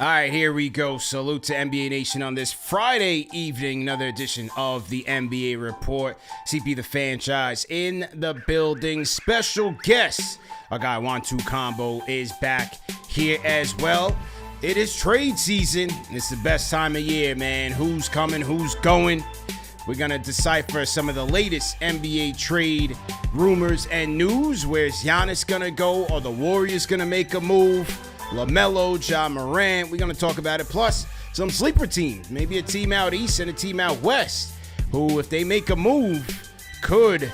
All right, here we go. Salute to NBA Nation on this Friday evening. Another edition of the NBA Report. CP the franchise in the building. Special guest, our guy 1-2 Combo, is back here as well. It is trade season. It's the best time of year, man. Who's coming? Who's going? We're going to decipher some of the latest NBA trade rumors and news. Where's Giannis going to go? Are the Warriors going to make a move? Lamelo, Morant, we're going to talk about it. Plus, some sleeper teams, maybe a team out east and a team out west, who, if they make a move, could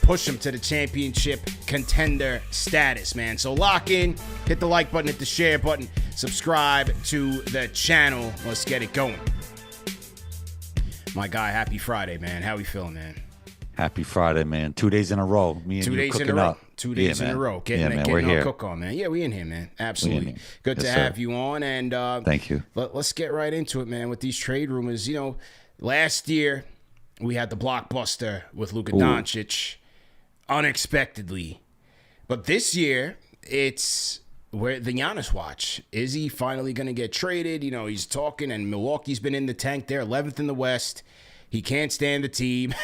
push them to the championship contender status, man. So lock in, hit the like button, hit the share button, subscribe to the channel. Let's get it going. My guy, happy Friday, man. How we feeling, man? Happy Friday, man. 2 days in a row. Me and 2 you days cooking in a row. up. 2 days in a row. Getting our cook on, man. Yeah, we in here, man. Absolutely. Good to have you on. And thank you. Let's get right into it, man, with these trade rumors. You know, last year we had the blockbuster with Luka Doncic unexpectedly. But this year, it's where the Giannis watch. Is he finally going to get traded? You know, he's talking, and Milwaukee's been in the tank. They're 11th in the West. He can't stand the team.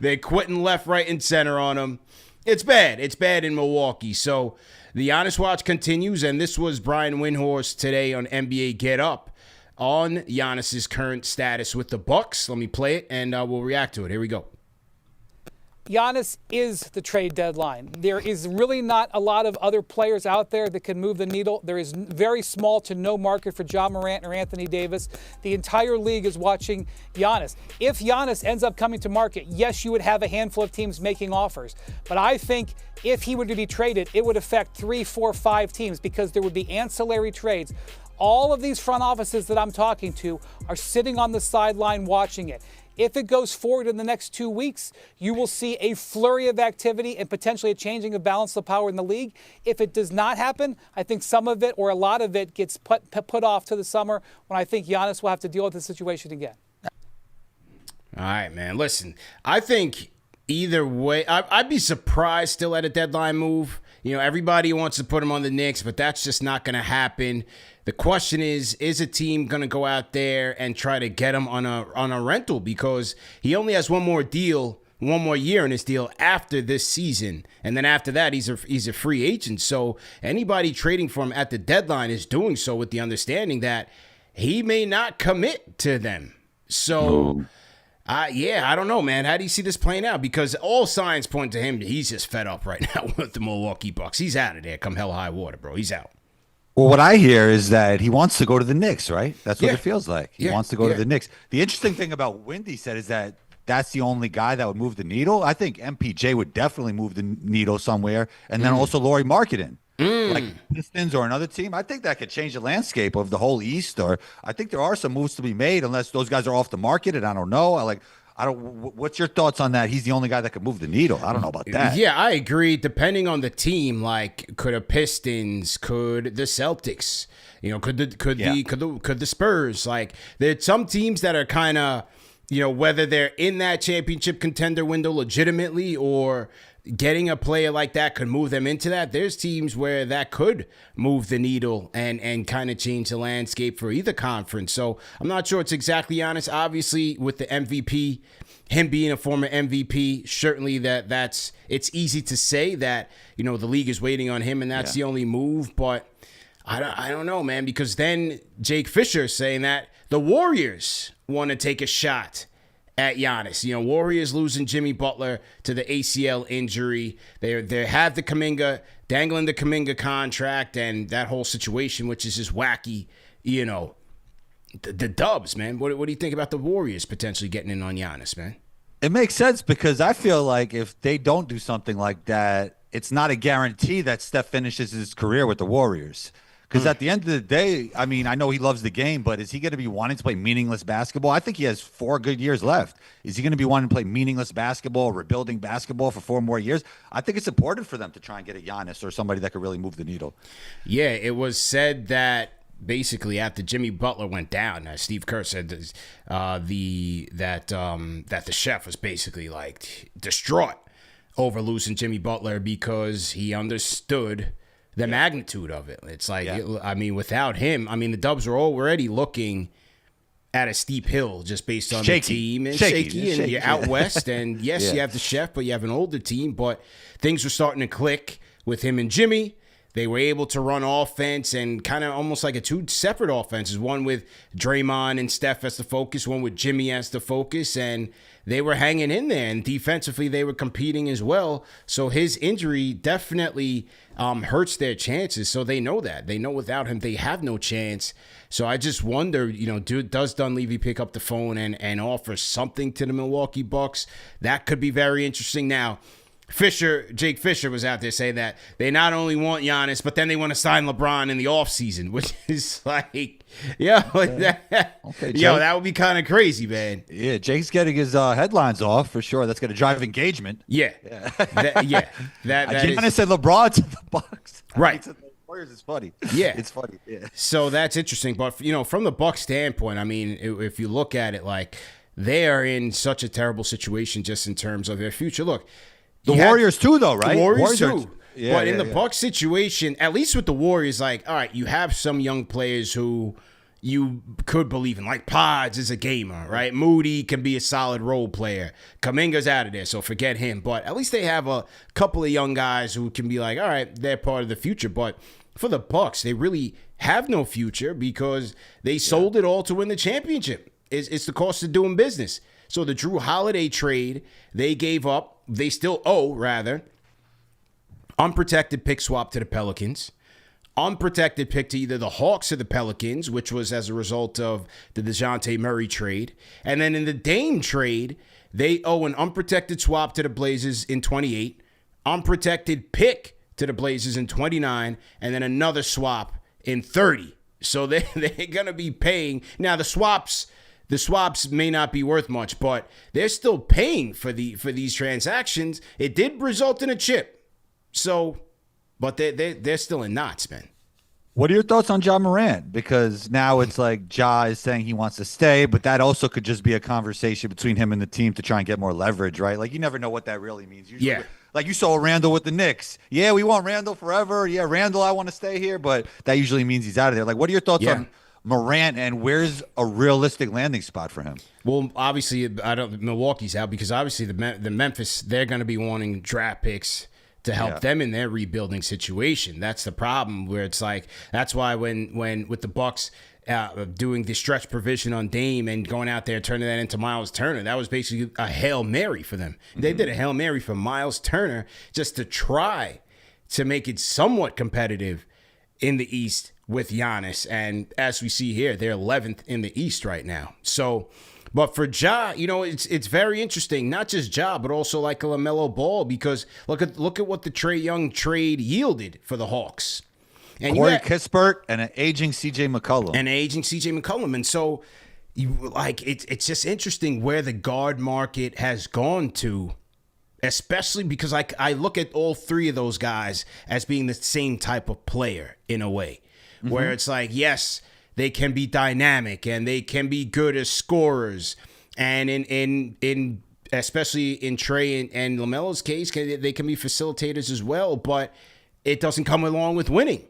They're quitting left, right, and center on him. It's bad. It's bad in Milwaukee. So the Giannis watch continues, and this was Brian Windhorst today on NBA Get Up on Giannis's current status with the Bucks. Let me play it, and we'll react to it. Here we go. Giannis is the trade deadline. There is really not a lot of other players out there that can move the needle. There is very small to no market for Ja Morant or Anthony Davis. The entire league is watching Giannis. If Giannis ends up coming to market, yes, you would have a handful of teams making offers. But I think if he were to be traded, it would affect 3, 4, 5 teams because there would be ancillary trades. All of these front offices that I'm talking to are sitting on the sideline watching it. If it goes forward in the next 2 weeks, you will see a flurry of activity and potentially a changing of balance of power in the league. If it does not happen, I think some of it or a lot of it gets put off to the summer when I think Giannis will have to deal with the situation again. All right, man. Listen, I think either way, I'd be surprised still at a deadline move. You know, everybody wants to put him on the Knicks, but that's just not going to happen. The question is a team going to go out there and try to get him on a rental, because he only has one more year in his deal after this season, and then after that he's a free agent. So anybody trading for him at the deadline is doing so with the understanding that he may not commit to them. So I don't know, man. How do you see this playing out? Because all signs point to him. He's just fed up right now with the Milwaukee Bucks. He's out of there come hell or high water, bro. He's out. Well, what I hear is that he wants to go to the Knicks, right? That's what it feels like. He wants to go to the Knicks. The interesting thing about Windy said is that that's the only guy that would move the needle. I think MPJ would definitely move the needle somewhere. And then also Lauri Markkanen. Like Pistons or another team. I think that could change the landscape of the whole East. Or I think there are some moves to be made unless those guys are off the market, and I don't know. What's your thoughts on that? He's the only guy that could move the needle. I don't know about that. Yeah, I agree. Depending on the team, like could the Pistons, could the Celtics, you know, could the Spurs, like there's some teams that are kind of, you know, whether they're in that championship contender window legitimately or getting a player like that could move them into that. There's teams where that could move the needle and kind of change the landscape for either conference. So I'm not sure it's exactly honest. Obviously, with the MVP, him being a former MVP, certainly it's easy to say that, you know, the league is waiting on him and that's the only move. But I don't know, man, because then Jake Fisher is saying that the Warriors want to take a shot at Giannis. You know, Warriors losing Jimmy Butler to the ACL injury. They have the Kuminga, dangling the Kuminga contract and that whole situation, which is just wacky. You know, the Dubs, man. What do you think about the Warriors potentially getting in on Giannis, man? It makes sense because I feel like if they don't do something like that, it's not a guarantee that Steph finishes his career with the Warriors. Because at the end of the day, I mean, I know he loves the game, but is he going to be wanting to play meaningless basketball? I think he has 4 good years left. Is he going to be wanting to play meaningless basketball, rebuilding basketball for 4 more years? I think it's important for them to try and get a Giannis or somebody that could really move the needle. Yeah, it was said that basically after Jimmy Butler went down, Steve Kerr said that the chef was basically like distraught over losing Jimmy Butler because he understood the magnitude of it. It's like, I mean, without him, I mean, the Dubs are already looking at a steep hill just based on the team and shaky and you're out west. And yes, you have the chef, but you have an older team. But things were starting to click with him and Jimmy. They were able to run offense and kind of almost like two separate offenses, one with Draymond and Steph as the focus, one with Jimmy as the focus, and they were hanging in there. And defensively, they were competing as well. So his injury definitely hurts their chances. So they know that. They know without him, they have no chance. So I just wonder, does Dunleavy pick up the phone and offer something to the Milwaukee Bucks? That could be very interesting. Now, Jake Fisher was out there saying that they not only want Giannis, but then they want to sign LeBron in the offseason, which is like, that would be kind of crazy, man. Yeah, Jake's getting his headlines off for sure. That's going to drive engagement. Yeah. Giannis and LeBron to the Bucks. Right. Warriors is funny. Yeah. It's funny. Yeah. So that's interesting. But, from the Bucks standpoint, I mean, if you look at it, like, they are in such a terrible situation just in terms of their future. Look, the Warriors too, though, right? The Warriors too. But in the Bucks situation, at least with the Warriors, like, all right, you have some young players who you could believe in. Like Pods is a gamer, right? Moody can be a solid role player. Kuminga's out of there, so forget him. But at least they have a couple of young guys who can be like, all right, they're part of the future. But for the Bucks, they really have no future because they sold it all to win the championship. It's the cost of doing business. So the Drew Holiday trade, they gave up. They still owe, rather, unprotected pick swap to the Pelicans, unprotected pick to either the Hawks or the Pelicans, which was as a result of the DeJounte Murray trade. And then in the Dame trade, they owe an unprotected swap to the Blazers in 28, unprotected pick to the Blazers in 29, and then another swap in 30. So they're going to be paying. Now, the swaps may not be worth much, but they're still paying for these transactions. It did result in a chip. So, but they're still in knots, man. What are your thoughts on Ja Morant? Because now it's like Ja is saying he wants to stay, but that also could just be a conversation between him and the team to try and get more leverage, right? Like, you never know what that really means. Usually, like you saw Randall with the Knicks. Yeah, we want Randall forever. Yeah, Randall, I want to stay here, but that usually means he's out of there. Like, what are your thoughts on Morant, and where's a realistic landing spot for him? Well, obviously, Milwaukee's out because obviously the Memphis, they're going to be wanting draft picks to help them in their rebuilding situation. That's the problem, where it's like, that's why when with the Bucks doing the stretch provision on Dame and going out there turning that into Miles Turner, that was basically a Hail Mary for them. Mm-hmm. They did a Hail Mary for Miles Turner just to try to make it somewhat competitive in the East with Giannis. And as we see here, they're 11th in the East right now. So, but for Ja, it's very interesting. Not just Ja, but also like a LaMelo Ball, because look at what the Trae Young trade yielded for the Hawks. And Corey Kispert and an aging CJ McCollum. And so, it's just interesting where the guard market has gone to, especially because I look at all three of those guys as being the same type of player in a way. Mm-hmm. Where it's like, yes, they can be dynamic and they can be good as scorers. And in especially in Trae and LaMelo's case, they can be facilitators as well, but it doesn't come along with winning.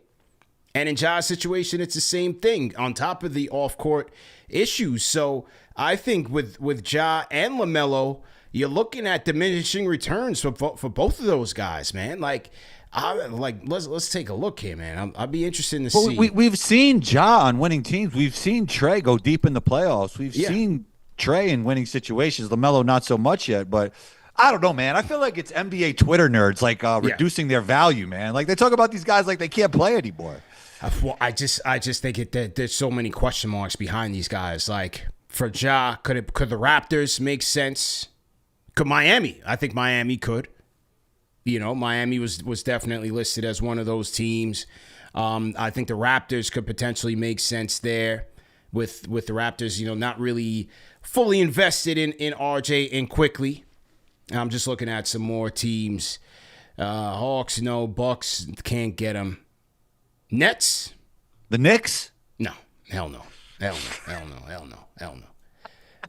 And in Ja's situation, it's the same thing on top of the off-court issues. So I think with Ja and LaMelo, you're looking at diminishing returns for both of those guys, man. Let's take a look here, man. I'd be interested to see. We've seen Ja on winning teams. We've seen Trae go deep in the playoffs. We've seen Trae in winning situations. LaMelo not so much yet, but I don't know, man. I feel like it's NBA Twitter nerds reducing their value, man. Like, they talk about these guys like they can't play anymore. Well, I just think there's so many question marks behind these guys. Like, for Ja, could the Raptors make sense? Could Miami? I think Miami could. Miami was definitely listed as one of those teams. I think the Raptors could potentially make sense there with the Raptors, not really fully invested in RJ and quickly. I'm just looking at some more teams. Hawks, no. Bucks, can't get them. Nets? The Knicks? No. Hell no. Hell no.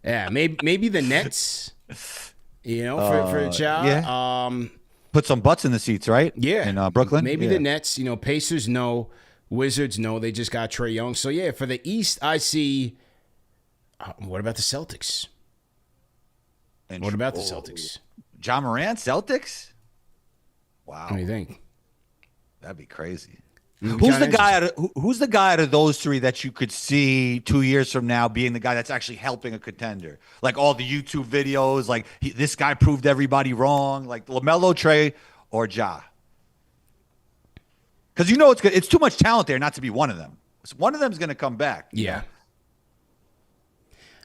Yeah, maybe the Nets, for Ja. Yeah. put some butts in the seats, right? Yeah. In Brooklyn? Maybe the Nets, Pacers, no. Wizards, no. They just got Trae Young. So, yeah, for the East, I see what about the Celtics? What about the Celtics? John Morant, Celtics? Wow. What do you think? That'd be crazy. Who's the guy out of those three that you could see 2 years from now being the guy that's actually helping a contender? Like all the YouTube videos, like this guy proved everybody wrong, like LaMelo, Trae, or Ja? Because it's too much talent there not to be one of them. So one of them is going to come back. Yeah.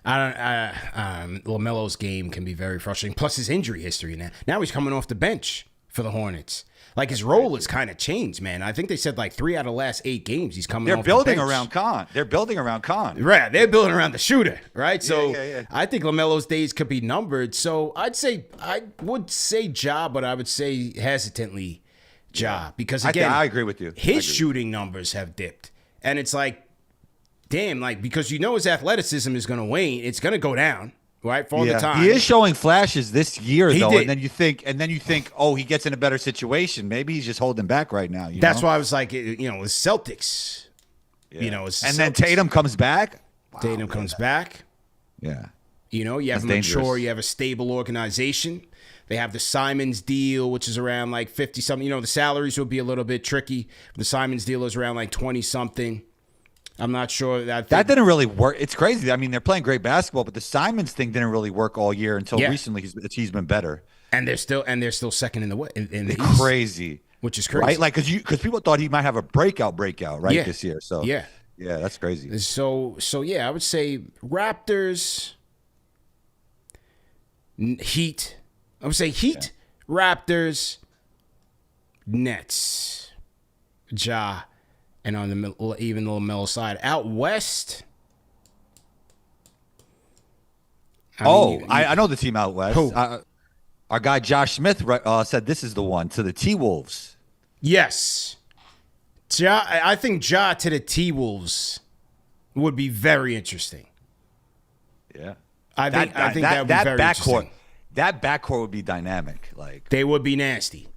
LaMelo's game can be very frustrating. Plus his injury history now. Now he's coming off the bench for the Hornets. Like his role has kind of changed, man. I think they said like 3 out of the last 8 games he's coming off the bench. They're building around Khan. Right. They're building around the shooter, right? So I think LaMelo's days could be numbered. So I would say Ja, but I would say hesitantly Ja. Because again, I agree with you. His shooting numbers have dipped. And it's like, damn, like because his athleticism is going to wane. It's going to go down. Right, for the time. He is showing flashes this year, though, did. and then you think, oh, he gets in a better situation. Maybe he's just holding back right now. That's why I was like, with Celtics, and then Tatum comes back. Wow, Tatum comes back. Yeah, you have a mature, you have a stable organization. They have the Simons deal, which is around like 50 something. The salaries will be a little bit tricky. The Simons deal is around like 20 something. I'm not sure that didn't really work. It's crazy. I mean, they're playing great basketball, but the Simons thing didn't really work all year until recently. He's been better, and they're still second in the East, crazy, which is crazy, right? Like because people thought he might have a breakout, right, this year. So yeah, that's crazy. So yeah, I would say Raptors, Heat. I would say Heat, Raptors, Nets, Ja. And on even the LaMelo side. Out west. I know the team out west. Who? Our guy Josh Smith said this is the one to the T-Wolves. Yes. I think Ja to the T-Wolves would be very interesting. Yeah. I think that would be very interesting. That backcourt would be dynamic. Like they would be nasty.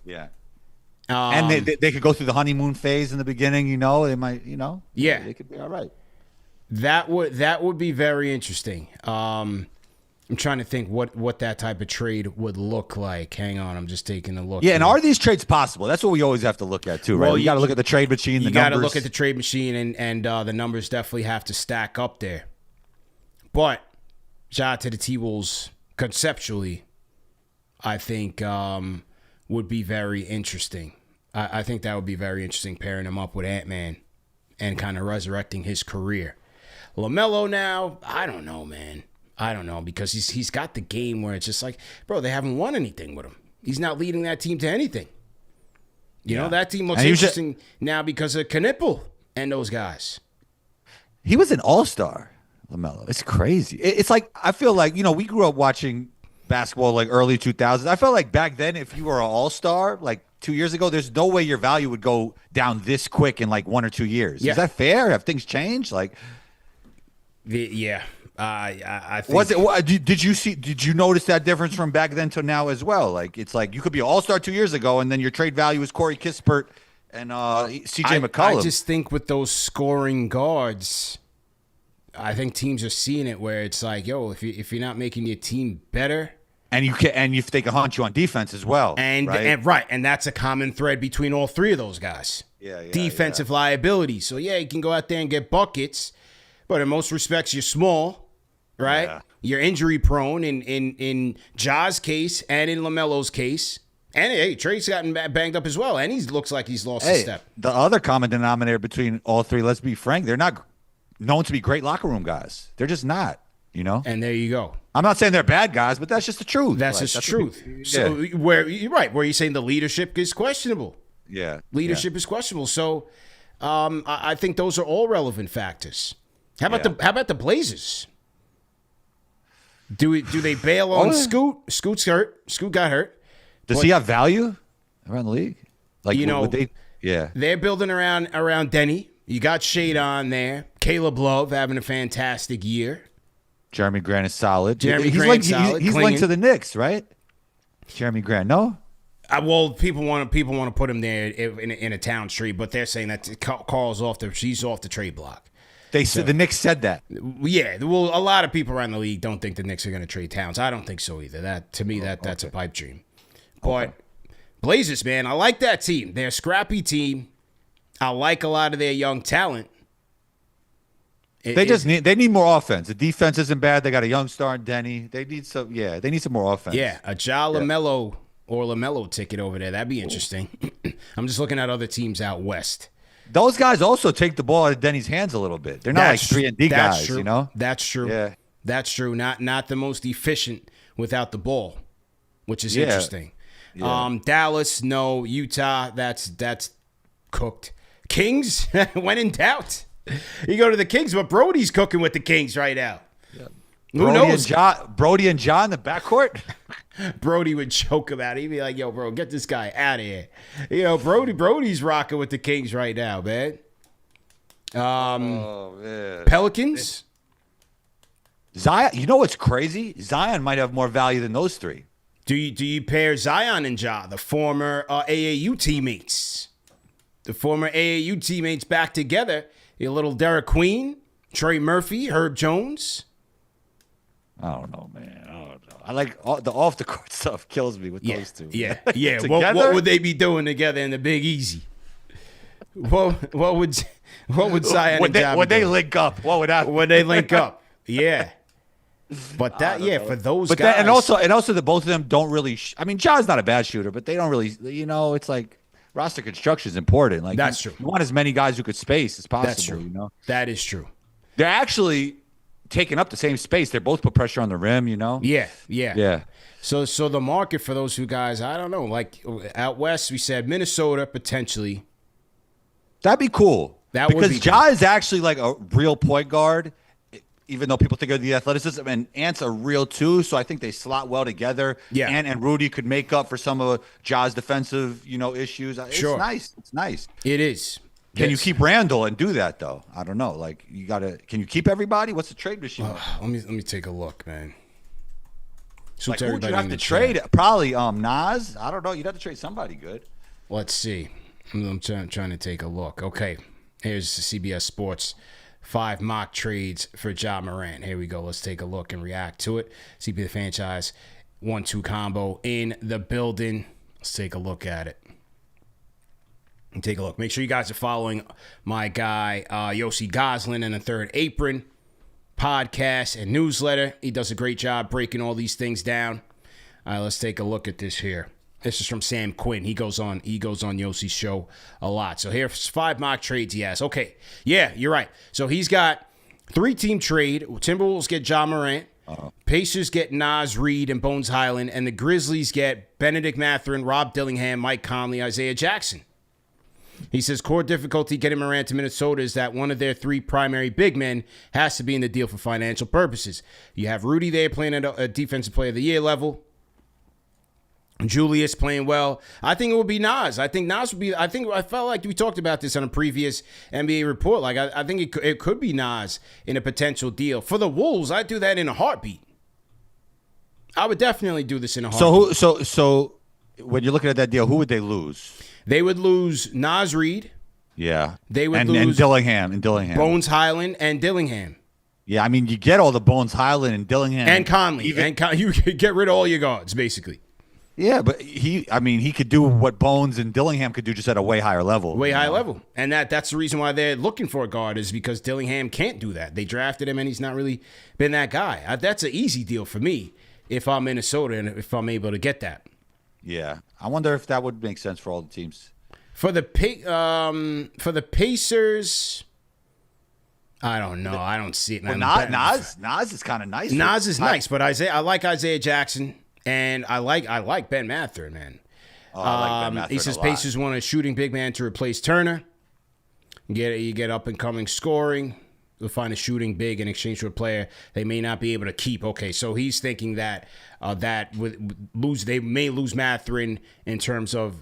Yeah. And they could go through the honeymoon phase in the beginning, they might, Yeah. They could be all right. That would be very interesting. I'm trying to think what that type of trade would look like. Hang on, I'm just taking a look. Yeah, and are these trades possible? That's what we always have to look at too, right? Well, you got to look at the trade machine, You got to look at the trade machine, and the numbers definitely have to stack up there. But shout out to the T-Wolves conceptually, I think would be very interesting. I think that would be very interesting pairing him up with Ant-Man and kind of resurrecting his career. LaMelo now, I don't know, man. I don't know because he's got the game where it's just like, bro, they haven't won anything with him. He's not leading that team to anything. That team looks interesting now because of Knipple and those guys. He was an all-star, LaMelo. It's crazy. It's like, I feel like, we grew up watching basketball like early 2000s. I felt like back then, if you were an all-star, like 2 years ago, there's no way your value would go down this quick in like 1 or 2 years. Yeah. Is that fair? Have things changed? Like, I think. Did you notice that difference from back then to now as well? Like, it's like you could be an all-star 2 years ago, and then your trade value is Corey Kispert and CJ McCollum. I just think with those scoring guards, I think teams are seeing it where it's like, yo, if you're not making your team better. And if they can hunt you on defense as well, and that's a common thread between all three of those guys. Defensive liability. So you can go out there and get buckets, but in most respects you're small, right? Yeah. You're injury prone in Ja's case and in LaMelo's case, and Trae's gotten banged up as well, and he looks like he's lost a step. The other common denominator between all three, let's be frank, they're not known to be great locker room guys. They're just not. And there you go. I'm not saying they're bad guys, but that's just the truth. That's the truth. So where you're saying the leadership is questionable. Yeah. Leadership is questionable. So I think those are all relevant factors. How about the Blazers? Do they bail on Scoot? Scoot's hurt. Scoot got hurt. Does he have value around the league? Like they're building around Denny. You got Shade on there. Caleb Love having a fantastic year. Jeremy Grant is solid. He's linked to the Knicks, right? Jeremy Grant, no? Well, people want to put him there in a town street, but they're saying that Carl's he's off the trade block. They said the Knicks said that. Yeah, well, a lot of people around the league don't think the Knicks are going to trade Towns. I don't think so either. That's a pipe dream. But Blazers, man, I like that team. They're a scrappy team. I like a lot of their young talent. They need more offense. The defense isn't bad. They got a young star in Denny. They need some more offense. Yeah, a Lamelo or Lamelo ticket over there. That'd be interesting. I'm just looking at other teams out west. Those guys also take the ball out of Denny's hands a little bit. They're not like 3-and-D guys, true. you know? That's true. Yeah. That's true. Not the most efficient without the ball, which is interesting. Yeah. Dallas, no. Utah, that's cooked. Kings, when in doubt. You go to the Kings, but Brody's cooking with the Kings right now. Yeah. Who knows? Brody and John in the backcourt? Brody would choke about it. He'd be like, yo, bro, get this guy out of here. You know, Brody's rocking with the Kings right now, man. Man. Pelicans? Zion, you know what's crazy? Zion might have more value than those three. Do you pair Zion and Ja, the former AAU teammates? The former AAU teammates back together. A little Derek Queen, Trey Murphy, Herb Jones. I don't know, man. I don't know. I like the off the court stuff. Kills me with those two. Yeah. What would they be doing together in the Big Easy? What would Zion and Ja would they link up? What would happen? Would they link up? Yeah. But for those guys. And also the both of them don't really. I mean, Ja's not a bad shooter, but they don't really. You know, it's like roster construction is important. Like that's true. You want as many guys who could space as possible. That's true. You know, that is true. They're actually taking up the same space. They're both put pressure on the rim, you know? Yeah. So the market for those two guys, I don't know. Like out west, we said Minnesota potentially. That'd be cool. Because Ja cool. is actually like a real point guard, even though people think of the athleticism, and Ant's a real too. So I think they slot well together. Yeah. Ant and Rudy could make up for some of Ja's defensive, issues. Sure. It's nice. It's nice. It is. Can you keep Randall and do that though? I don't know. Like can you keep everybody? What's the trade machine? Let me take a look, man. Like, who would you have to trade? Probably Nas. I don't know. You'd have to trade somebody good. Let's see. I'm trying to take a look. Okay, here's CBS Sports 5 mock trades for Ja Morant. Here we go. Let's take a look and react to it. CB the franchise 1-2 combo in the building. Let's take a look at it. And take a look. Make sure you guys are following my guy, Yossi Goslin, and the Third Apron podcast and newsletter. He does a great job breaking all these things down. All right, let's take a look at this here. This is from Sam Quinn. He goes on Yossi's show a lot. So here's 5 mock trades he has. Okay, yeah, you're right. So he's got 3-team trade. Timberwolves get Ja Morant. Pacers get Nas Reed and Bones Highland. And the Grizzlies get Benedict Mathurin, Rob Dillingham, Mike Conley, Isaiah Jackson. He says core difficulty getting Morant to Minnesota is that one of their 3 primary big men has to be in the deal for financial purposes. You have Rudy there playing at a defensive player of the year level. Julius playing well. I think it would be Nas. I think Nas would be. I felt like we talked about this on a previous NBA report. Like I think it could be Nas in a potential deal for the Wolves. I'd do that in a heartbeat. I would definitely do this in a heartbeat. So when you're looking at that deal, who would they lose? They would lose Nas Reed. Yeah. They would lose and Dillingham. Bones Highland and Dillingham. Yeah, I mean, you get all the Bones Highland and Dillingham. And Conley. You could get rid of all your guards, basically. Yeah, but he could do what Bones and Dillingham could do just at a way higher level. Way higher level. And that's the reason why they're looking for a guard is because Dillingham can't do that. They drafted him, and he's not really been that guy. That's an easy deal for me if I'm Minnesota and if I'm able to get that. Yeah. I wonder if that would make sense for all the teams. For the Pacers, I don't know. I don't see it, man. Well, Nas is kind of nice. Nas is nice, but I like Isaiah Jackson, and I like Ben Mathurin, man. Oh, I like Ben Mathurin he says a lot. Pacers want a shooting big man to replace Turner. You get up and coming scoring. They'll find a shooting big in exchange for a player they may not be able to keep. Okay, so he's thinking that they may lose Mathurin in terms of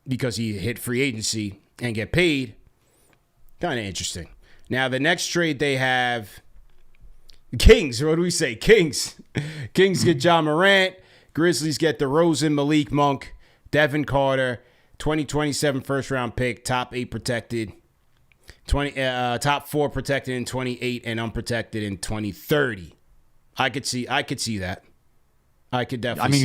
because he hit free agency and get paid. Kind of interesting. Now the next trade they have Kings. What do we say? Kings get Ja Morant. Grizzlies get DeRozan, Malik Monk, Devin Carter, 2027 first round pick, top 8 protected, top 4 protected in 28 and unprotected in 2030. I could see that. I could definitely.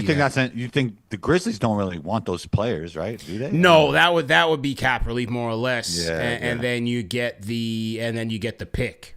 You think the Grizzlies don't really want those players, right? Do they? No, that would be cap relief more or less. Yeah, and then you get the pick.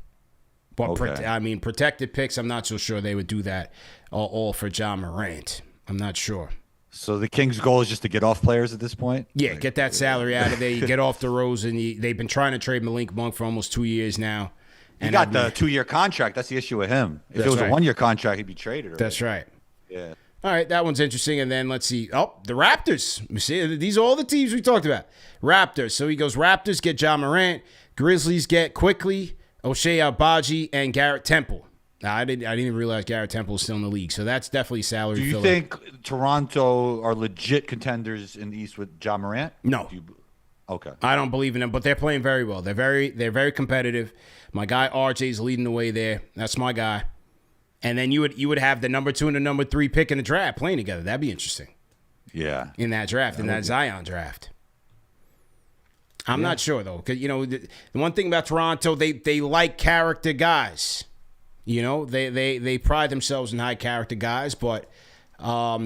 But protected picks, I'm not so sure they would do that all for John Morant. I'm not sure. So the Kings' goal is just to get off players at this point? Yeah, get that salary out of there. You get off DeRozan. They've been trying to trade Malik Monk for almost 2 years now. He got the 2-year contract. That's the issue with him. If it was a 1-year contract, he'd be traded already. That's right. Yeah. All right, that one's interesting. And then let's see. Oh, the Raptors. You see, these are all the teams we talked about. Raptors. So he goes, Raptors get John Morant. Grizzlies get Quickly, O'Shea Abaji, and Garrett Temple. Now, I didn't even realize Garrett Temple is still in the league. So that's definitely salary filler. Do you think Toronto are legit contenders in the East with John Morant? No. Okay. I don't believe in them, but they're playing very well. They're very competitive. My guy RJ's leading the way there. That's my guy. And then you would have the number 2 and the number 3 pick in the draft playing together. That'd be interesting. Yeah. In that draft, in that Zion draft. I'm not sure though, because the one thing about Toronto, they like character guys. They pride themselves in high character guys, but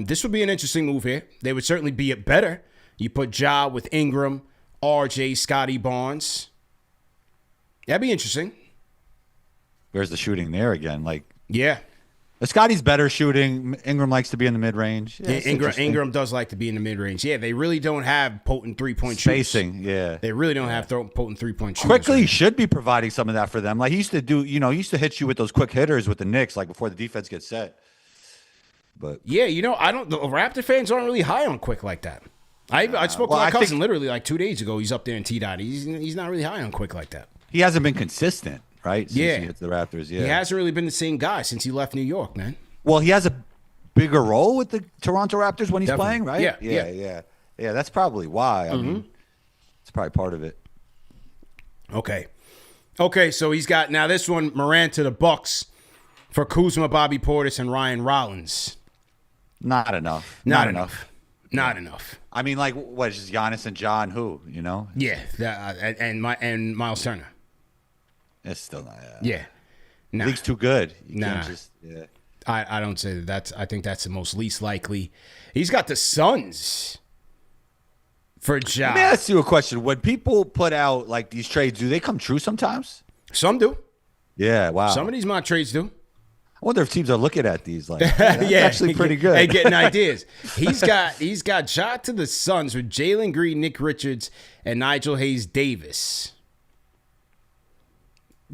this would be an interesting move here. They would certainly be better. You put Ja with Ingram, RJ, Scotty Barnes. That'd be interesting. Where's the shooting there again? Yeah. Scotty's better shooting. Ingram likes to be in the mid-range. Yeah, Ingram does like to be in the mid-range. Yeah, they really don't have potent three-point shooters. Spacing, yeah. They really don't have potent three-point shooters. Quickly should be providing some of that for them. He used to do, he used to hit you with those quick hitters with the Knicks, before the defense gets set. But yeah, the Raptor fans aren't really high on Quick like that. I spoke to my cousin literally 2 days ago. He's up there in T-Dot. He's not really high on Quick like that. He hasn't been consistent. Right? Since he hits the Raptors, He hasn't really been the same guy since he left New York, man. Well, he has a bigger role with the Toronto Raptors when he's playing, right? Yeah. That's probably why. I mean, it's probably part of it. Okay, so he's got, now this one, Morant to the Bucks for Kuzma, Bobby Portis, and Ryan Rollins. Not enough. Not enough. I mean, what is Giannis and John who, Yeah, and Miles Turner. It's still not. Yeah. The league's too good. You can't just, yeah. I don't say that. I think that's the most least likely. He's got the Suns for Ja. Let me ask you a question. When people put out these trades, do they come true sometimes? Some do. Yeah, wow. Some of these mock trades do. I wonder if teams are looking at these that's actually pretty good. And getting ideas. He's got Ja to the Suns with Jalen Green, Nick Richards, and Nigel Hayes-Davis.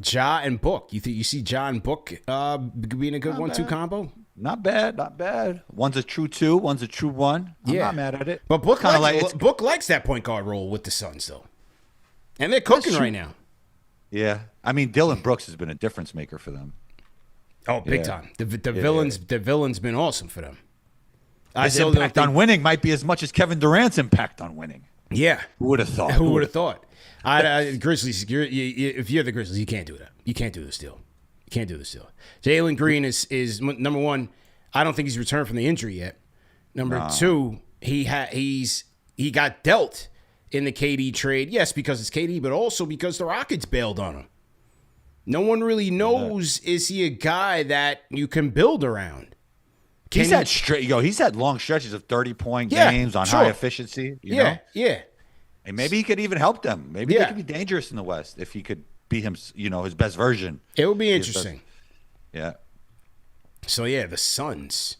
Ja and Book. You see Ja and Book being a good 1-2 combo? Not bad. One's a true 2, one's a true 1. I'm not mad at it. But Book likes that point guard role with the Suns, though. And they're cooking right now. Yeah. I mean, Dylan Brooks has been a difference maker for them. Oh, big time. The villain's been awesome for them. His impact on winning might be as much as Kevin Durant's impact on winning. Yeah. Who would have thought? Who would have thought? Grizzlies, if you're the Grizzlies, you can't do that. You can't do this deal. Jalen Green is number one. I don't think he's returned from the injury yet. Number two, he got dealt in the KD trade. Yes, because it's KD, but also because the Rockets bailed on him. No one really knows, is he a guy that you can build around? He's had long stretches of 30-point games on high efficiency. You know? Yeah. And maybe he could even help them. Maybe they could be dangerous in the West if he could be his best version. It would be interesting. Yeah. So, the Suns.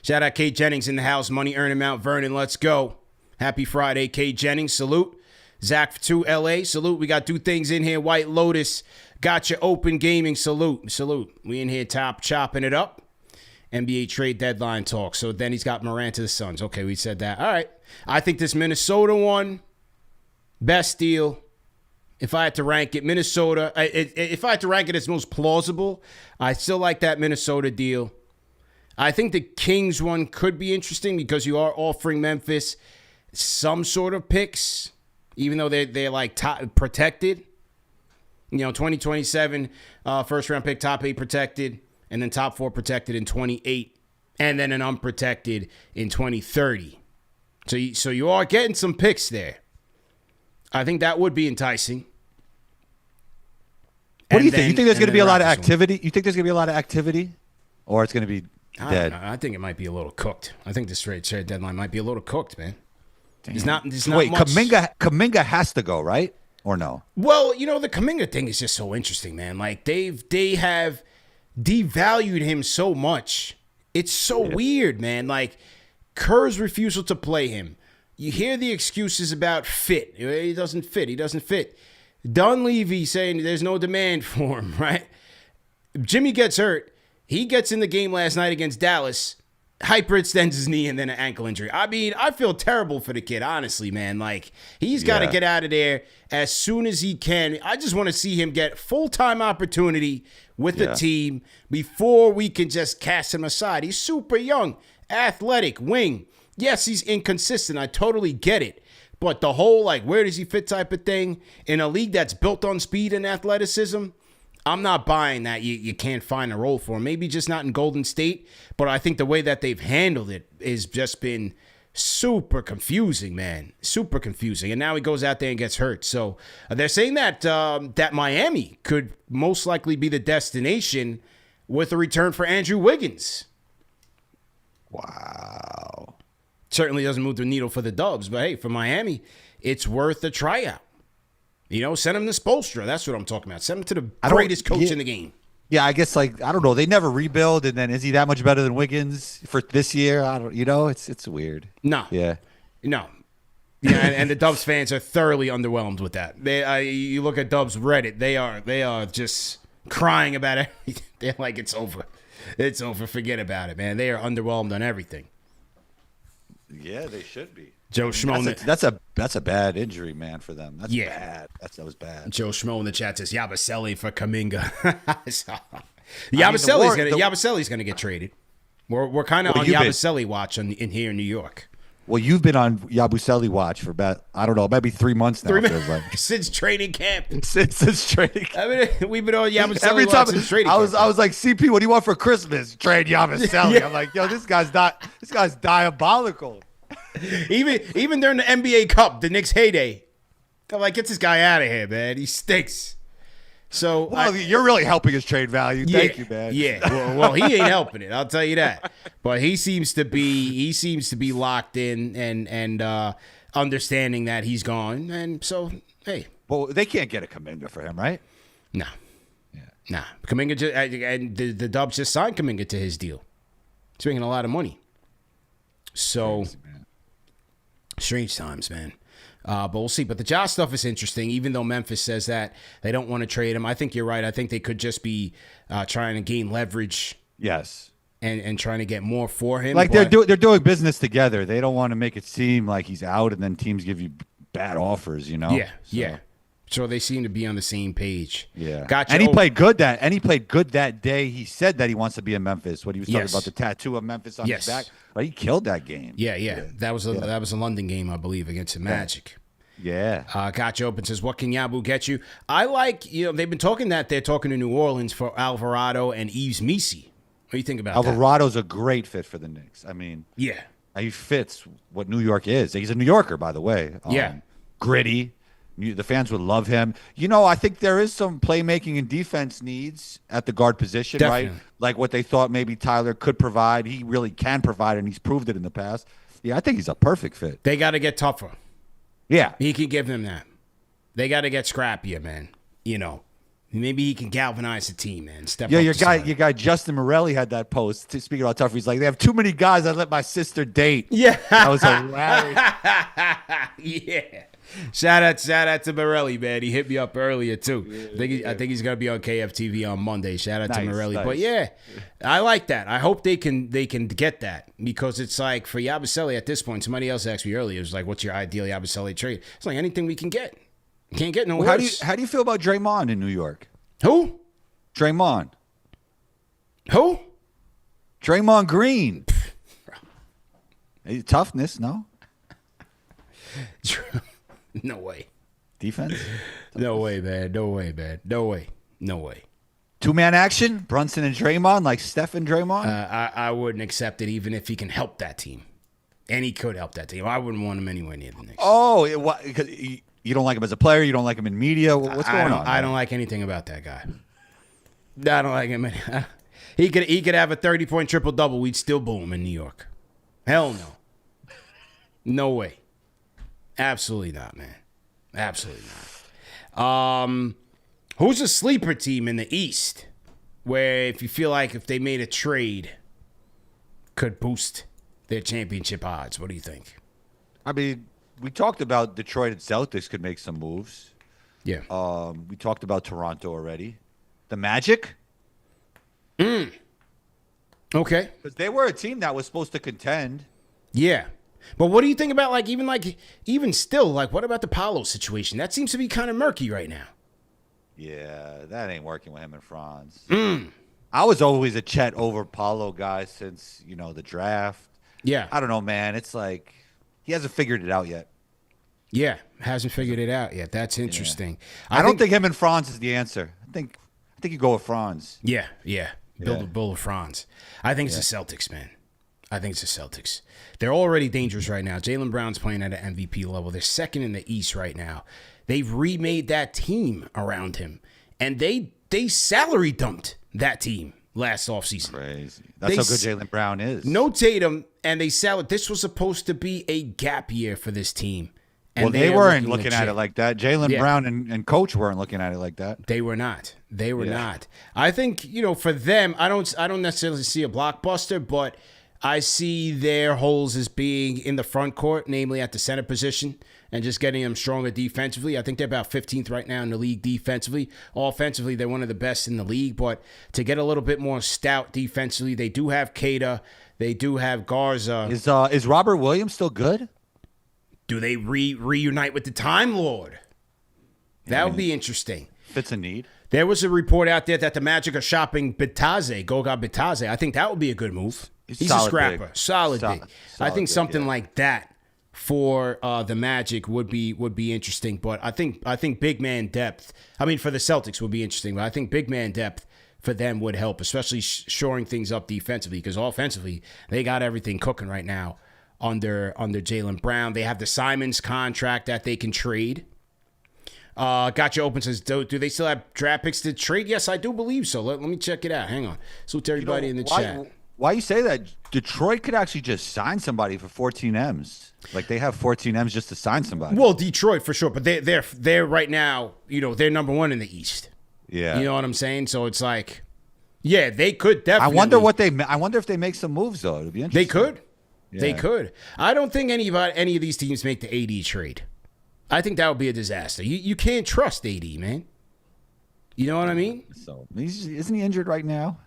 Shout out Kate Jennings in the house. Money earning Mount Vernon. Let's go. Happy Friday, Kate Jennings. Salute. Zach 2 LA. Salute. We got 2 things in here. White Lotus. Gotcha Open Gaming. Salute. We in here chopping it up. NBA trade deadline talk. So then he's got Morant to the Suns. Okay, we said that. All right. I think this Minnesota one, best deal. If I had to rank it, Minnesota. If I had to rank it as most plausible, I still like that Minnesota deal. I think the Kings one could be interesting because you are offering Memphis some sort of picks, even though they're like top protected. 2027 first round pick, top 8 protected, and then top 4 protected in 28, and then an unprotected in 2030. So you are getting some picks there. I think that would be enticing. What do you think? You think there's going to be a lot of activity? You think there's going to be a lot of activity, or it's going to be dead? I think it might be a little cooked. I think this trade deadline might be a little cooked, man. Damn. There's not Wait, much. Kuminga has to go, right? Or no? Well, the Kuminga thing is just so interesting, man. Like they have devalued him so much. It's so weird, man. Like Kerr's refusal to play him. You hear the excuses about fit. He doesn't fit. Dunleavy saying there's no demand for him, right? Jimmy gets hurt. He gets in the game last night against Dallas. Hyperextends his knee and then an ankle injury. I mean, I feel terrible for the kid, honestly, man. Like, he's got to get out of there as soon as he can. I just want to see him get full-time opportunity with the team before we can just cast him aside. He's super young, athletic, wing. Yes, he's inconsistent. I totally get it. But the whole, like, where does he fit type of thing in a league that's built on speed and athleticism, I'm not buying that you can't find a role for him. Maybe just not in Golden State, but I think the way that they've handled it has just been super confusing, man. Super confusing. And now he goes out there and gets hurt. So they're saying that that Miami could most likely be the destination with a return for Andrew Wiggins. Wow. Certainly doesn't move the needle for the Dubs, but hey, for Miami, it's worth a tryout. Send him to Spoelstra. That's what I'm talking about. Send him to the greatest coach in the game. Yeah, I guess, like, I don't know. They never rebuild, and then is he that much better than Wiggins for this year? I don't. It's weird. No. Yeah. No. Yeah, and the Dubs fans are thoroughly underwhelmed with that. You look at Dubs Reddit, they are just crying about everything. They're like, it's over. It's over. Forget about it, man. They are underwhelmed on everything. Yeah, they should be. Joe Schmo. That's a bad injury, man, for them. That's bad. That was bad. Joe Schmo in the chat says Yabusele for Kuminga. Yabusele's gonna get traded. We're kind of on Yabusele watch in here in New York. Well, you've been on Yabusele watch for about, I don't know, maybe 3 months now. Since training camp. Since training camp. I mean, we've been on Yabusele watch since training camp. I was like, CP, what do you want for Christmas? Trade Yabusele. Yeah. I'm like, yo, this guy's diabolical. Even during the NBA Cup, the Knicks heyday, I'm like, get this guy out of here, man. He stinks. So, you're really helping his trade value. Thank you, man. Yeah. Well, he ain't helping it. I'll tell you that. But he seems to be locked in and understanding that he's gone. And so, hey. Well, they can't get a Kuminga for him, right? No. Yeah. Nah. Kuminga and the Dubs just signed Kuminga to his deal. He's making a lot of money. So. Crazy, strange times, man. But we'll see. But the Ja stuff is interesting, even though Memphis says that they don't want to trade him. I think you're right. I think they could just be trying to gain leverage. Yes. And trying to get more for him. Like they're doing business together. They don't want to make it seem like he's out and then teams give you bad offers, Yeah. So they seem to be on the same page. Yeah. Gotcha. And he played good that day. He said that he wants to be in Memphis. What he was talking about, the tattoo of Memphis on his back. But he killed that game. Yeah. That was a London game, I believe, against the Magic. Yeah. Gotcha Open says, what can Yabu get you? I like, they've been talking that they're talking to New Orleans for Alvarado and Yves Missi. What do you think about that? Alvarado's a great fit for the Knicks. I mean, he fits what New York is. He's a New Yorker, by the way. Gritty. The fans would love him. I think there is some playmaking and defense needs at the guard position, Definitely. right? Like what they thought maybe Tyler could provide. He really can provide, and he's proved it in the past. Yeah, I think he's a perfect fit. They got to get tougher. Yeah. He can give them that. They got to get scrappier, man. Maybe he can galvanize the team, man. Your guy Justin Morelli had that post. Speaking about tougher, he's like, they have too many guys I let my sister date. Yeah. That was hilarious. Yeah. Shout out to Morelli, man. He hit me up earlier too. I think he's gonna be on KFTV on Monday. Shout out to Morelli. Nice. But yeah, I like that. I hope they can get that, because it's like for Yabusele at this point. Somebody else asked me earlier. It was like, "What's your ideal Yabusele trade?" It's like anything we can get. Can't get no worse. How do you feel about Draymond in New York? Who? Draymond. Who? Draymond Green. Toughness, no. No way. Defense? No way, man. No way. 2-man action? Brunson and Draymond, like Steph and Draymond? I wouldn't accept it even if he can help that team. And he could help that team. I wouldn't want him anywhere near the Knicks. Oh, because you don't like him as a player? You don't like him in media? What's going on? I don't like anything about that guy. I don't like him. He could have a 30-point triple-double. We'd still boo him in New York. Hell no. No way. Absolutely not, man. Absolutely not. Who's a sleeper team in the East where if you feel like if they made a trade could boost their championship odds? What do you think? I mean, we talked about Detroit and Celtics could make some moves. Yeah. We talked about Toronto already. The Magic? Okay. Because they were a team that was supposed to contend. Yeah. But what do you think about even still, what about the Paolo situation? That seems to be kind of murky right now. Yeah, that ain't working with him and Franz. I was always a Chet over Paolo guy since, the draft. Yeah. I don't know, man. It's like he hasn't figured it out yet. Yeah, hasn't figured it out yet. That's interesting. Yeah. I don't think him and Franz is the answer. I think you go with Franz. Yeah. Build a bull of Franz. I think it's the Celtics, man. I think it's the Celtics. They're already dangerous right now. Jaylen Brown's playing at an MVP level. They're second in the East right now. They've remade that team around him, and they salary dumped that team last offseason. Crazy. That's how good Jaylen Brown is. No Tatum, and this was supposed to be a gap year for this team. And they weren't looking at it like that. Jaylen Brown and coach weren't looking at it like that. They were not. They were not. I think, for them, I don't necessarily see a blockbuster, but I see their holes as being in the front court, namely at the center position, and just getting them stronger defensively. I think they're about 15th right now in the league defensively. Offensively, they're one of the best in the league, but to get a little bit more stout defensively, they do have Kata. They do have Garza. Is Robert Williams still good? Do they reunite with the Time Lord? That would be interesting. Fits a need. There was a report out there that the Magic are shopping Goga Bitadze. I think that would be a good move. He's a scrapper. Solid big. I think something like that for the Magic would be interesting. But I think big man depth, for the Celtics would be interesting. But I think big man depth for them would help, especially shoring things up defensively, because offensively, they got everything cooking right now under Jaylen Brown. They have the Simons contract that they can trade. Gotcha Open says, do they still have draft picks to trade? Yes, I do believe so. Let me check it out. Hang on. Salute to everybody in the chat. Why you say that? Detroit could actually just sign somebody for 14 M's. Like they have 14 M's just to sign somebody. Well, Detroit for sure, but they're right now, they're number one in the East. Yeah. You know what I'm saying? So it's like, yeah, they could definitely. I wonder if they make some moves though. It'd be interesting. They could. Yeah. They could. I don't think any of these teams make the AD trade. I think that would be a disaster. You can't trust AD, man. You know what I mean? So isn't he injured right now?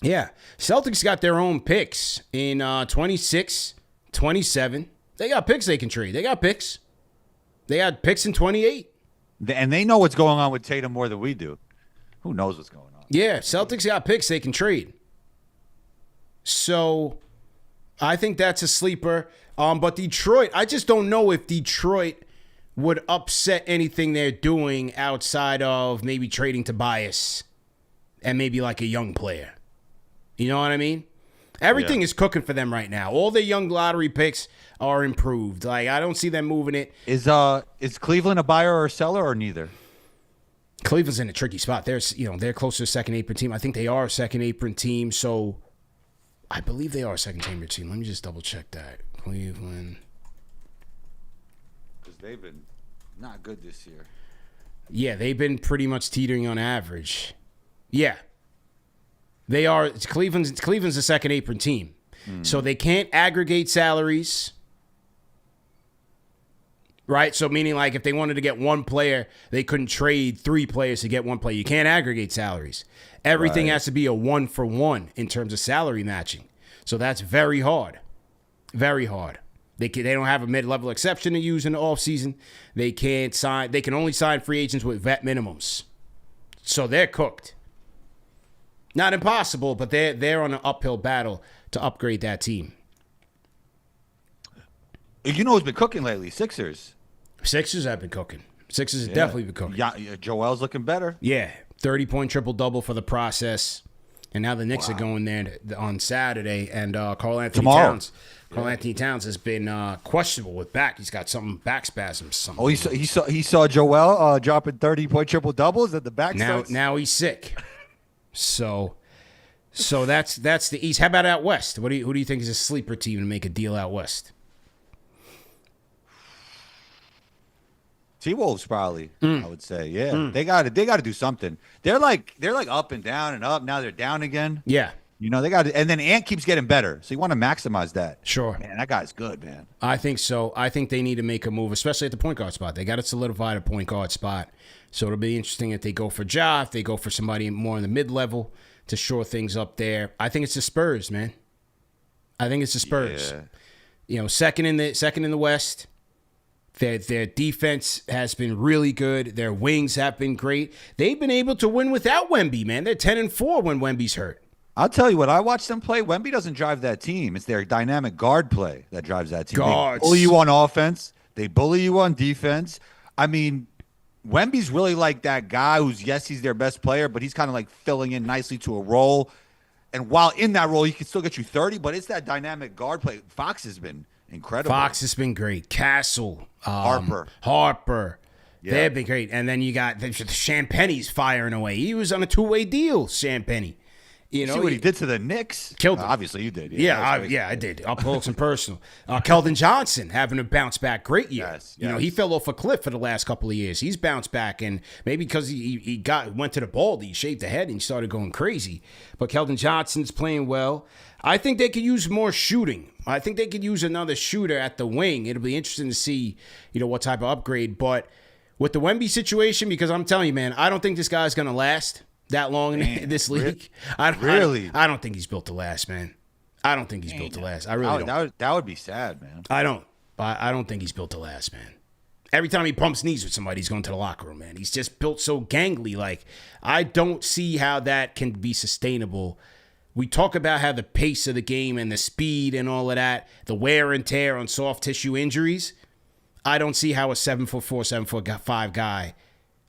Yeah. Celtics got their own picks in 26, 27. They got picks they can trade. They got picks. They got picks in 28. And they know what's going on with Tatum more than we do. Who knows what's going on? Yeah, Celtics got picks they can trade. So I think that's a sleeper. But Detroit, I just don't know if Detroit would upset anything they're doing outside of maybe trading Tobias and maybe like a young player. You know what I mean? Everything is cooking for them right now. All their young lottery picks are improved. Like, I don't see them moving it. Is Cleveland a buyer or a seller or neither? Cleveland's in a tricky spot. They're close to a second apron team. I think they are a second apron team. So I believe they are a second apron team. Let me just double check that. Cleveland. Because they've been not good this year. Yeah, they've been pretty much teetering on average. Yeah. They are. Cleveland's a second apron team. So they can't aggregate salaries. Right? So meaning like if they wanted to get one player, they couldn't trade 3 players to get one player. You can't aggregate salaries. Everything has to be a 1-for-1 in terms of salary matching. So that's very hard. Very hard. They don't have a mid-level exception to use in the offseason. They can't sign. They can only sign free agents with vet minimums. So they're cooked. Not impossible, but they're on an uphill battle to upgrade that team. You know who's been cooking lately? Sixers. Sixers have been cooking. Sixers have definitely been cooking. Yeah, Joel's looking better. Yeah, 30-point triple-double for the process. And now the Knicks are going there on Saturday, and Carl Anthony Tomorrow. Towns. Carl Anthony Towns has been questionable with back. He's got some back spasms. Something. Oh, he saw Joel dropping 30-point triple doubles at the back. Now he's sick. So that's the East. How about out West? Who do you think is a sleeper team to make a deal out West? T-Wolves probably. I would say, yeah. They got to do something. They're like up and down and up. Now they're down again. Yeah. They got to, and then Ant keeps getting better. So you want to maximize that. Sure. Man, that guy's good, man. I think so. I think they need to make a move, especially at the point guard spot. They got to solidify the point guard spot. So it'll be interesting if they go for Ja, if they go for somebody more in the mid-level to shore things up there. I think it's the Spurs, man. I think it's the Spurs. Yeah. Second in the West. Their defense has been really good. Their wings have been great. They've been able to win without Wemby, man. They're 10-4 when Wemby's hurt. I'll tell you what, I watch them play. Wemby doesn't drive that team. It's their dynamic guard play that drives that team. Guards. They bully you on offense. They bully you on defense. I mean, Wemby's really like that guy who's, yes, he's their best player, but he's kind of like filling in nicely to a role. And while in that role, he can still get you 30, but it's that dynamic guard play. Fox has been incredible. Fox has been great. Castle. Harper. Yeah. They've been great. And then you got Champagne's firing away. He was on a two-way deal, Champagne. You see what he did to the Knicks? Killed them. Obviously, you did. I did. Up close and personal. Keldon Johnson having a bounce back. Great year. Yes. He fell off a cliff for the last couple of years. He's bounced back, and maybe because he went to the Baldy, he shaved the head and he started going crazy. But Keldon Johnson's playing well. I think they could use more shooting. I think they could use another shooter at the wing. It'll be interesting to see, what type of upgrade. But with the Wemby situation, because I'm telling you, man, I don't think this guy's going to last that long in this league. I don't think he's built to last, man. I don't think he's built to last. I really don't. That would be sad, man. I don't think he's built to last, man. Every time he bumps knees with somebody, he's going to the locker room, man. He's just built so gangly. Like, I don't see how that can be sustainable. We talk about how the pace of the game and the speed and all of that, the wear and tear on soft tissue injuries. I don't see how a 7'4", 7'5" guy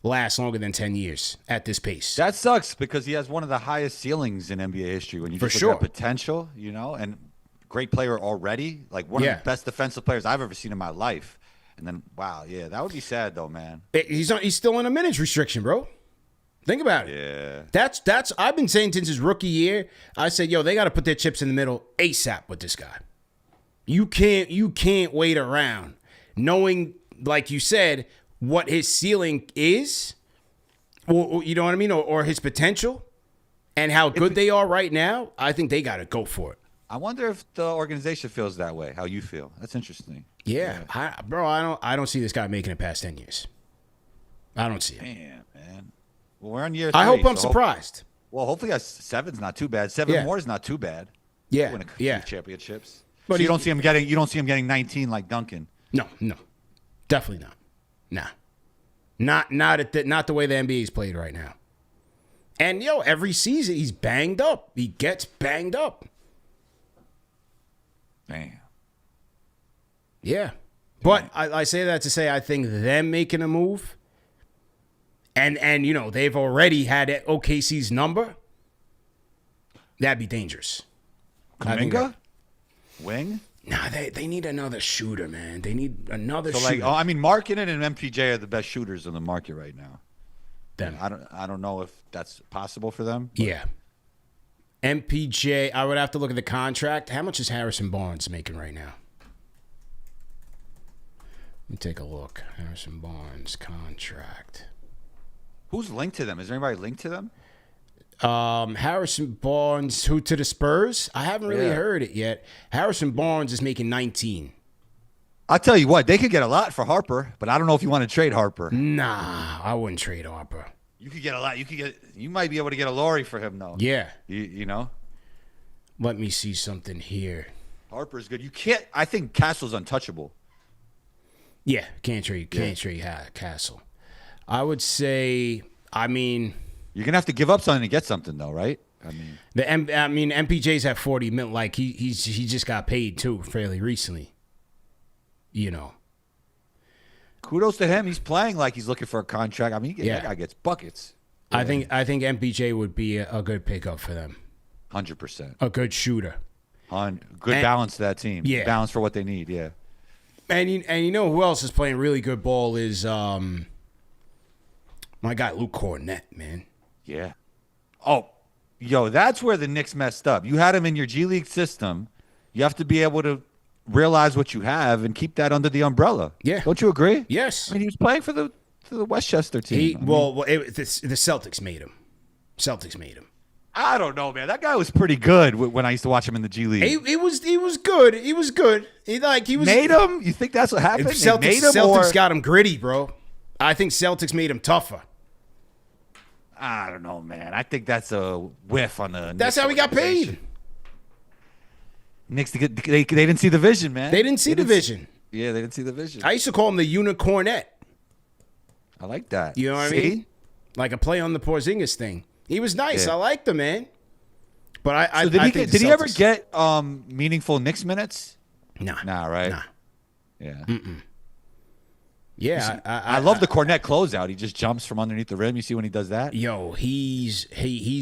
lasts longer than 10 years at this pace. That sucks because he has one of the highest ceilings in NBA history when you just look at potential, and great player already, like one of the best defensive players I've ever seen in my life. And then, wow, that would be sad though, man. He's still in a minutes restriction, bro. Think about it. Yeah. That's I've been saying since his rookie year. I said, they got to put their chips in the middle ASAP with this guy. You can't wait around knowing, like you said, what his ceiling is, or you know what I mean, or his potential, and how good they are right now. I think they got to go for it. I wonder if the organization feels that way. How you feel? That's interesting. Yeah. I don't see this guy making it past 10 years. I don't see it. Man. Well, we're on year 3. I hope I'm surprised. Well, hopefully 7's not too bad. 7 more is not too bad. Yeah. Win a few championships. But so you don't see him getting 19 like Duncan. No, definitely not. Nah, not the way the NBA's played right now. And every season he's banged up. He gets banged up. Man. Yeah, but I say that to say I think them making a move, and they've already had OKC's number. That'd be dangerous. Kuminga? Wing? Nah, they need another shooter, man. They need another shooter. Markkanen and MPJ are the best shooters in the market right now. Them. I don't know if that's possible for them. Yeah. MPJ, I would have to look at the contract. How much is Harrison Barnes making right now? Let me take a look. Harrison Barnes contract. Who's linked to them? Is there anybody linked to them? Harrison Barnes, who to the Spurs? I haven't really heard it yet. Harrison Barnes is making 19. I'll tell you what, they could get a lot for Harper, but I don't know if you want to trade Harper. Nah, I wouldn't trade Harper. You could get a lot. You might be able to get a Laurie for him though. Yeah. You know? Let me see something here. Harper's good. You can't. I think Castle's untouchable. Yeah, can't trade Castle. I would say. You're gonna have to give up something to get something, though, right? MPJ's at 40 mil. Like he just got paid too fairly recently. Kudos to him. He's playing like he's looking for a contract. That guy gets buckets. I think MPJ would be a good pickup for them. 100%. A good shooter. Good balance to that team. Yeah. Balance for what they need, yeah. And you know who else is playing really good ball is my guy Luke Cornett, man. Yeah. Oh, yo, that's where the Knicks messed up. You had him in your G League system. You have to be able to realize what you have and keep that under the umbrella. Yeah. Don't you agree? Yes. I mean, he was playing for the Westchester team. The Celtics made him. I don't know, man. That guy was pretty good when I used to watch him in the G League. He was good. He was good. He was made him. You think that's what happened? Celtics got him gritty, bro. I think Celtics made him tougher. I don't know, man. I think that's a whiff on the. That's how he got paid. Knicks, they didn't see the vision, man. They didn't see the vision. Yeah, they didn't see the vision. I used to call him the Unicornet. I like that. You know what I mean? Like a play on the Porzingis thing. He was nice. Yeah. I liked him, man. But did he ever get meaningful Knicks minutes? Nah, right? Nah. Yeah. Yeah, I love the Cornette closeout. He just jumps from underneath the rim. You see when he does that? Yo, he's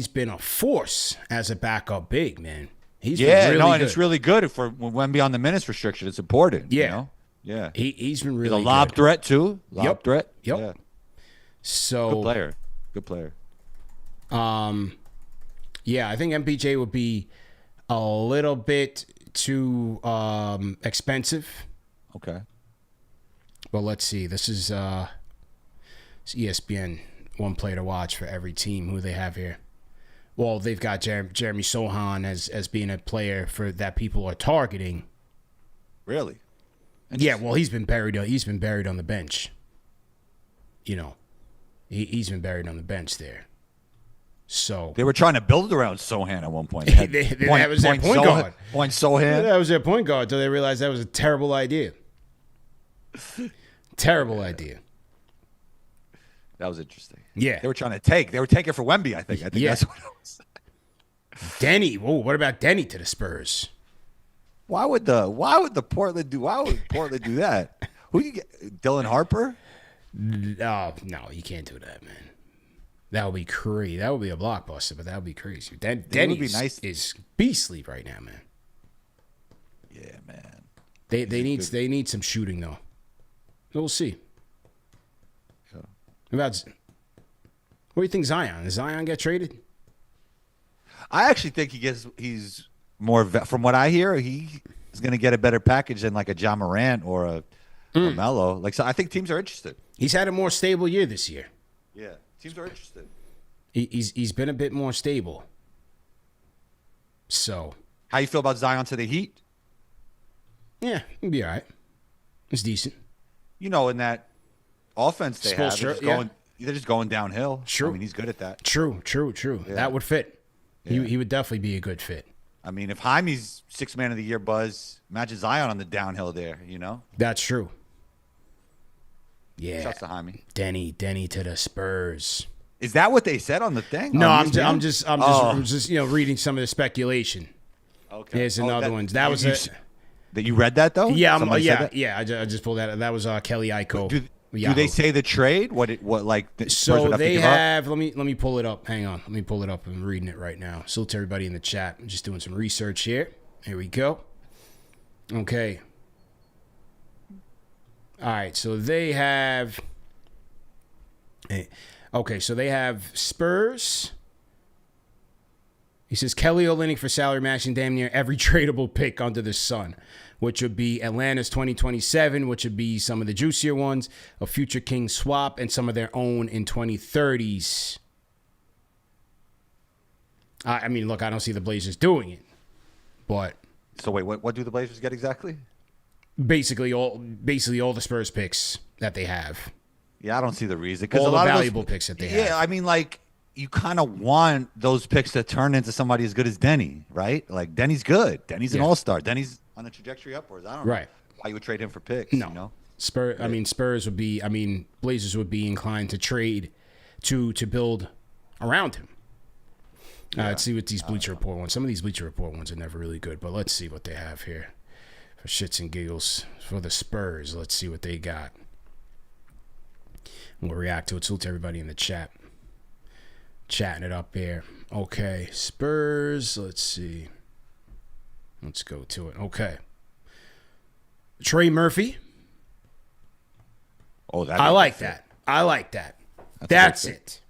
been a force as a backup big, man. He's been really and good. It's really good for when beyond the minutes restriction. It's important. Yeah, you know? Yeah. He's been really He's a lob threat too. Lob threat. Yep. Yeah. So good player. Yeah, I think MPJ would be a little bit too expensive. Okay. But let's see. This is it's ESPN. One player to watch for every team. Who they have here? Well, they've got Jeremy Sohan as being a player that people are targeting. Really? Yeah. Well, he's been buried on the bench. You know, he's been buried on the bench there. So they were trying to build around Sohan at one point. That was their point guard. Point Sohan. Yeah, that was their point guard until they realized that was a terrible idea. Terrible idea. That was interesting. Yeah. They were trying to take. They were taking for Wemby, I think. That's what it was. Denny. Whoa, what about Denny to the Spurs? Why would Portland do that? Who you get? Dylan Harper? No, you can't do that, man. That would be crazy. That would be a blockbuster, but that would be crazy. Denny is beastly right now, man. Yeah, man. They need some shooting though. We'll see. What do you think, Zion? Does Zion get traded? I actually think he's more. From what I hear, he is going to get a better package than like a John Morant or a Lamelo. Like, so I think teams are interested. He's had a more stable year this year. Yeah, teams are interested. He's been a bit more stable. So, how you feel about Zion to the Heat? Yeah, he'll be all right. It's decent. You know, in that offense they have, they're just going downhill. True. I mean, he's good at that. True. Yeah. That would fit. Yeah. He would definitely be a good fit. I mean, if Jaime's Sixth Man of the Year buzz, imagine Zion on the downhill there, you know? That's true. Yeah. Shouts to Jaime. Denny to the Spurs. Is that what they said on the thing? No, I'm just reading some of the speculation. Okay. Here's another one. That was it. That you read that though? Yeah, I just pulled that. That was Kelly Iko. Do they say the trade? So they have. Let me pull it up. Hang on. Let me pull it up. I'm reading it right now. Salute to everybody in the chat. I'm just doing some research here. Here we go. Okay. All right. So they have. Okay. So they have Spurs. He says Kelly Olynyk for salary matching damn near every tradable pick under the sun, which would be Atlanta's 2027, which would be some of the juicier ones, a future Kings swap, and some of their own in 2030s. I mean, look, I don't see the Blazers doing it, but so wait, what do the Blazers get exactly? Basically all the Spurs picks that they have. Yeah, I don't see the reason because a lot of valuable picks that they have. Yeah, I mean, like. You kind of want those picks to turn into somebody as good as Denny, right? Like, Denny's good. Denny's an all-star. Denny's on a trajectory upwards. I don't know why you would trade him for picks. No. You know? Spurs would be, Blazers would be inclined to trade to build around him. Let's see what these Bleacher Report ones. Some of these Bleacher Report ones are never really good, but let's see what they have here. For shits and giggles. For the Spurs, let's see what they got. We'll react to it. Salute to everybody in the chat. Chatting it up here. Okay, Spurs. Let's see. Let's go to it. Okay. Trey Murphy. Oh, I like that. I like that. That's it.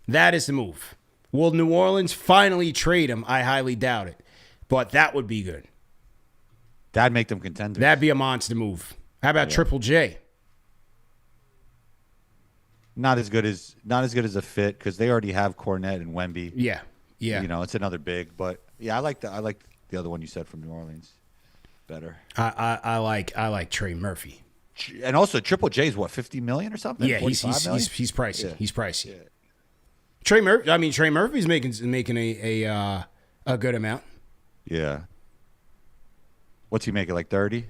That is the move. Will New Orleans finally trade him? I highly doubt it. But that would be good. That'd make them contenders. That'd be a monster move. How about Triple J? Not as good as a fit because they already have Cornette and Wemby. Yeah. You know, it's another big, but yeah, I like the other one you said from New Orleans better. I like Trey Murphy. And also Triple J is what, 50 million or something? Yeah, he's pricey. Yeah. He's pricey. Yeah. Trey Murphy's making a good amount. Yeah. What's he making, like 30?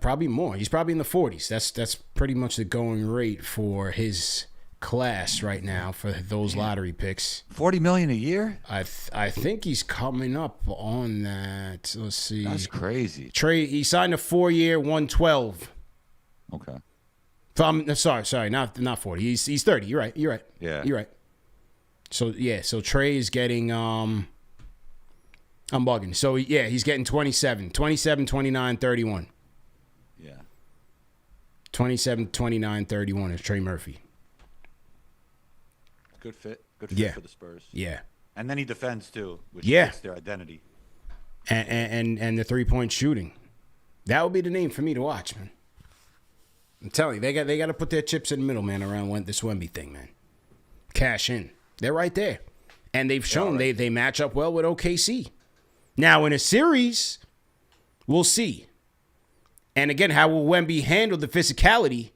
Probably more. He's probably in the 40s. That's pretty much the going rate for his class right now for those lottery picks. 40 million a year? I think he's coming up on that. Let's see. That's crazy. Trey, he signed a 4-year, 112. Okay. Sorry, not 40. He's 30. You're right. Yeah. You're right. So Trey is getting I'm bugging. So yeah, he's getting 27, 29, 31. Yeah. 27, 29, 31 is Trey Murphy. Good fit for the Spurs. Yeah. And then he defends too, which fits their identity. And the 3-point shooting. That would be the name for me to watch, man. I'm telling you, they got to put their chips in the middle, man, around this Wemby thing, man. Cash in. They're right there. And they've shown they match up well with OKC. Now, in a series, we'll see. And again, how will Wemby handle the physicality?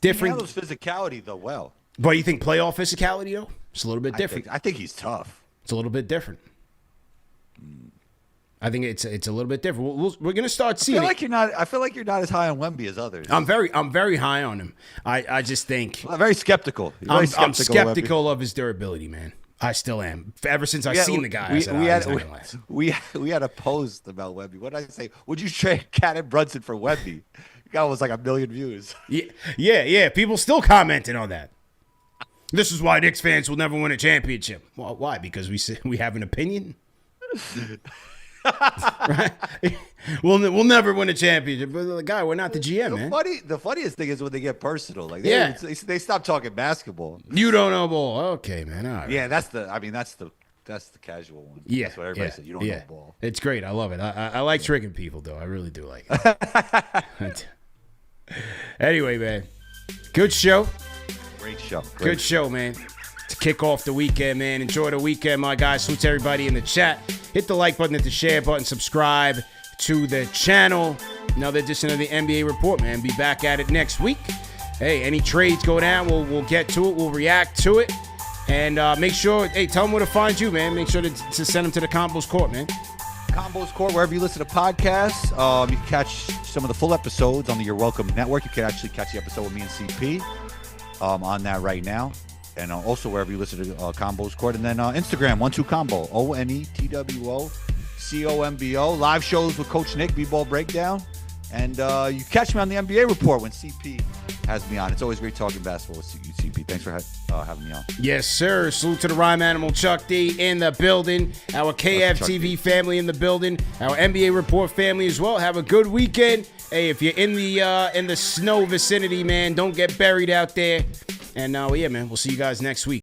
Different. He handles physicality, though, well. But you think playoff physicality, though? It's a little bit different. I think he's tough. It's a little bit different. I think it's a little bit different. We're going to start seeing I feel like you're not as high on Wemby as others. I'm very high on him. I just think. I'm very skeptical. I'm skeptical of his durability, man. I still am. Ever since I've seen the guy, we had a post about Wemby. What did I say? Would you trade Cat and Brunson for Wemby? The guy was like 1 million views. Yeah. People still commenting on that. This is why Knicks fans will never win a championship. Well, why? Because we have an opinion. Right? We'll never win a championship. But the guy, we're not the GM, man. The funniest thing is when they get personal. Like they stop talking basketball. You don't know ball. Okay, man. All right. Yeah, that's the casual one. Yeah, that's what everybody said. You don't know ball. It's great. I love it. I like tricking people, though. I really do like it. Anyway, man. Good show. Great show. Good show, man. To kick off the weekend, man. Enjoy the weekend, my guys. Salute to everybody in the chat. Hit the like button, hit the share button, subscribe to the channel. Another edition of the NBA Report, man. Be back at it next week. Hey, any trades go down, we'll get to it. We'll react to it. And make sure, tell them where to find you, man. Make sure to send them to the Combos Court, man. Combos Court, wherever you listen to podcasts. You can catch some of the full episodes on the You're Welcome Network. You can actually catch the episode with me and CP on that right now. And also wherever you listen to Combos Court. And then Instagram, 12combo, ONETWOCOMBO. Live shows with Coach Nick, B-Ball Breakdown. And you catch me on the NBA Report when CP has me on. It's always great talking basketball with you, CP. Thanks for having me on. Yes, sir. Salute to the Rhyme Animal Chuck D in the building. Our KFTV family in the building. Our NBA Report family as well. Have a good weekend. Hey, if you're in the snow vicinity, man, don't get buried out there. And yeah, man, we'll see you guys next week.